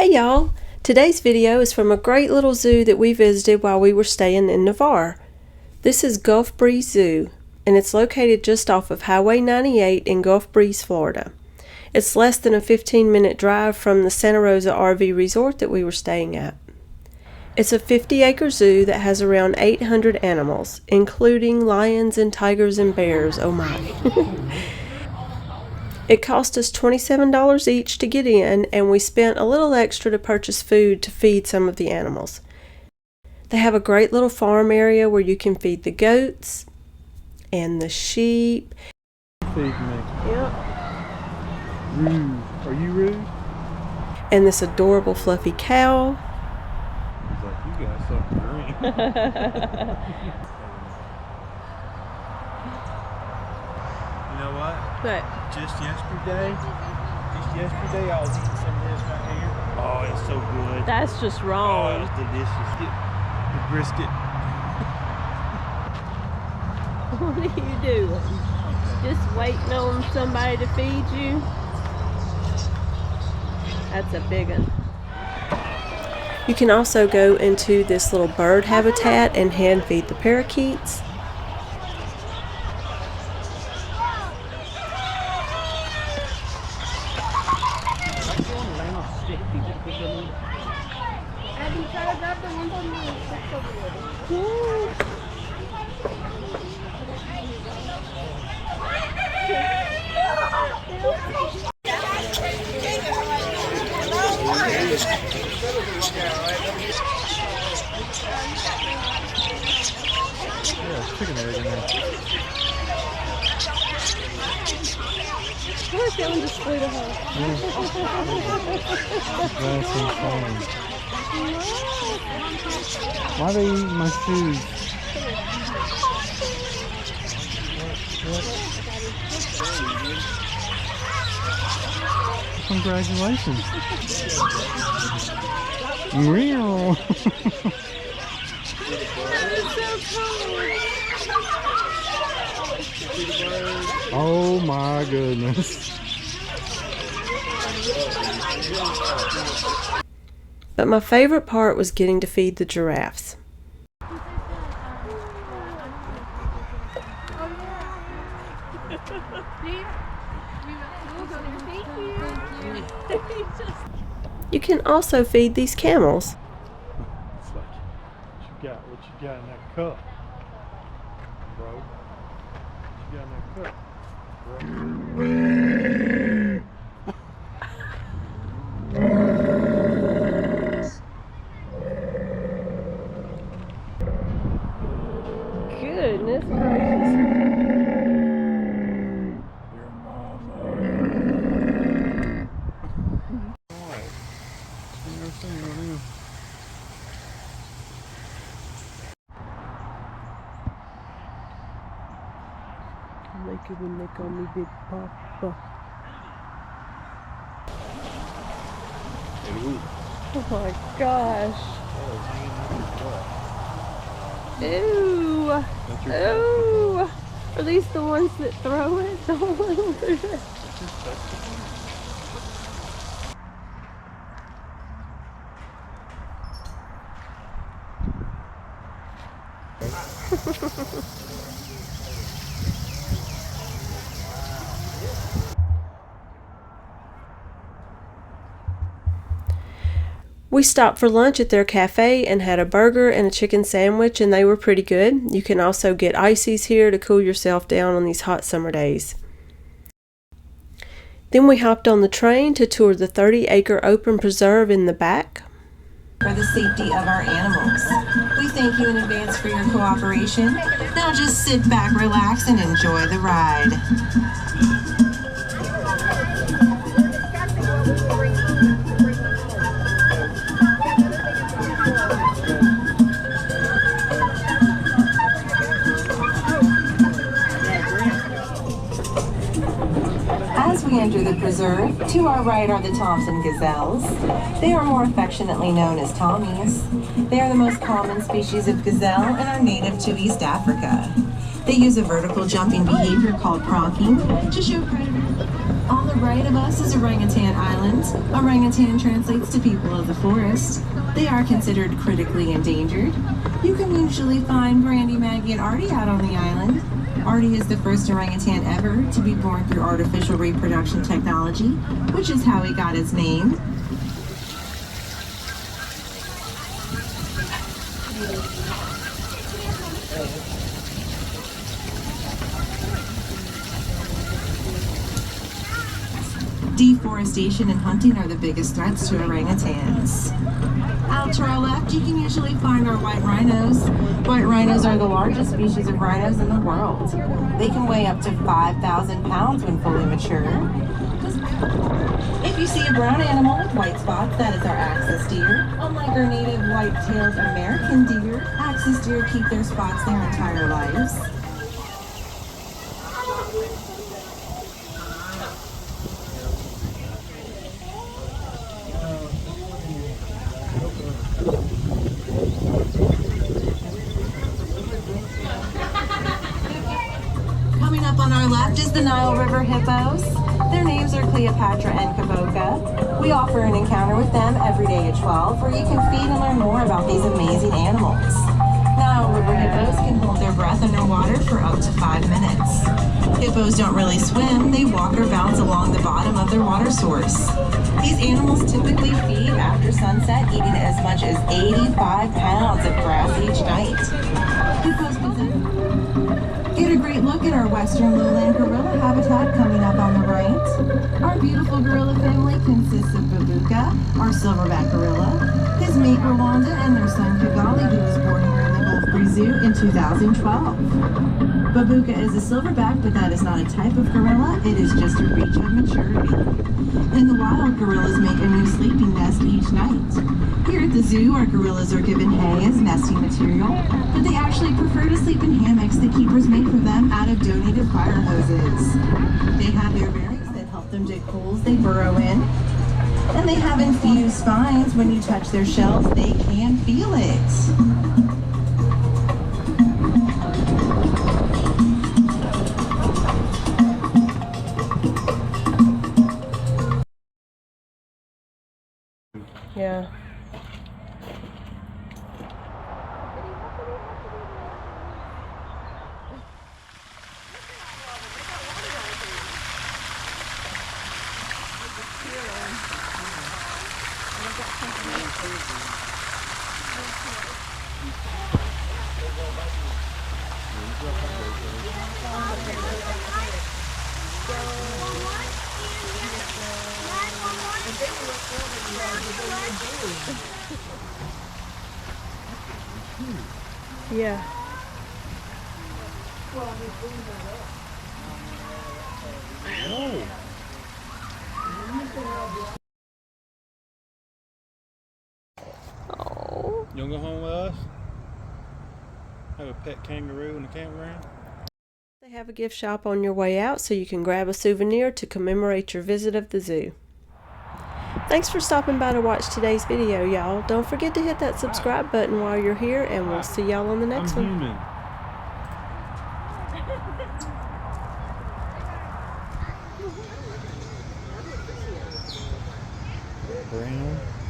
Hey y'all! Today's video is from a great little zoo that we visited while we were staying in Navarre. This is Gulf Breeze Zoo, and it's located just off of Highway 98 in Gulf Breeze, Florida. It's less than a 15-minute drive from the Santa Rosa RV resort that we were staying at. It's a 50-acre zoo that has around 800 animals, including lions and tigers and bears, oh my. It cost us $27 each to get in, and we spent a little extra to purchase food to feed some of the animals. They have a great little farm area where you can feed the goats and the sheep. Feed me. Yep. Rude. Are you rude? And this adorable fluffy cow. He's like, you got something green. You know what? What? Just yesterday, I was eating some of this right here. Oh, it's so good. That's just Oh, wrong. it's delicious. The brisket. What are you doing? Just waiting on somebody to feed you? That's a big one. You can also go into this little bird habitat and hand feed the parakeets. Yeah, chicken egg in there. I like that one just flew to her. That's insane. Why are they eating my shoes? Congratulations. Meow. Oh my goodness. But my favorite part was getting to feed the giraffes. You can also feed these camels. It's like, what you got in that cup, bro? What you got in that cup, Goodness gracious. I like it when they call me Big Papa. Oh my gosh. Ew. Ew. Are these the ones that throw it? We stopped for lunch at their cafe and had a burger and a chicken sandwich, and they were pretty good. You can also get ices here to cool yourself down on these hot summer days. Then we hopped on the train to tour the 30-acre open preserve in the back. For the safety of our animals. We thank you in advance for your cooperation. Now just sit back, relax, and enjoy the ride. As we enter the preserve, to our right are the Thompson gazelles. They are more affectionately known as Tommies. They are the most common species of gazelle and are native to East Africa. They use a vertical jumping behavior called pronking to show predators on the the right of us is Orangutan Island. Orangutan translates to people of the forest. They are considered critically endangered. You can usually find Brandy, Maggie, and Artie out on the island. Artie is the first orangutan ever to be born through artificial reproduction technology, which is how he got his name. Deforestation and hunting are the biggest threats to orangutans. Out to our left, you can usually find our white rhinos. White rhinos are the largest species of rhinos in the world. They can weigh up to 5,000 pounds when fully mature. If you see a brown animal with white spots, that is our axis deer. Unlike our native white-tailed American deer, axis deer keep their spots their entire lives. Coming up on our left is the Nile River hippos. Their names are Cleopatra and Kaboka. We offer an encounter with them every day at 12 where you can feed and learn more about these amazing animals. Nile River hippos can hold their breath underwater for up to 5 minutes. Hippos don't really swim, they walk or bounce along the bottom of their water source. These animals typically feed after sunset, eating as much as 85 pounds of grass each night. Hippos get a great look at our western lowland gorilla habitat coming up on the right. Our beautiful gorilla family consists of Babuka, our silverback gorilla, his mate Rwanda, and their son Kigali, who was born here in the Gulf Breeze Zoo in 2012. Babuka is a silverback, but that is not a type of gorilla, it is just a reach of maturity. In the wild, gorillas make a new sleeping nest each night. Here at the zoo, our gorillas are given hay as nesting material, but they actually prefer to sleep in hammocks the keepers make for them out of donated fire hoses. They have air bearings that help them dig holes they burrow in, and they have infused spines. When you touch their shells, they can feel it. Yeah. Yeah. No. Oh. You wanna go home with us? Have a pet kangaroo in the campground? They have a gift shop on your way out so you can grab a souvenir to commemorate your visit of the zoo. Thanks for stopping by to watch today's video, y'all. Don't forget to hit that subscribe button while you're here, and we'll see y'all on the next one. Human. Brown.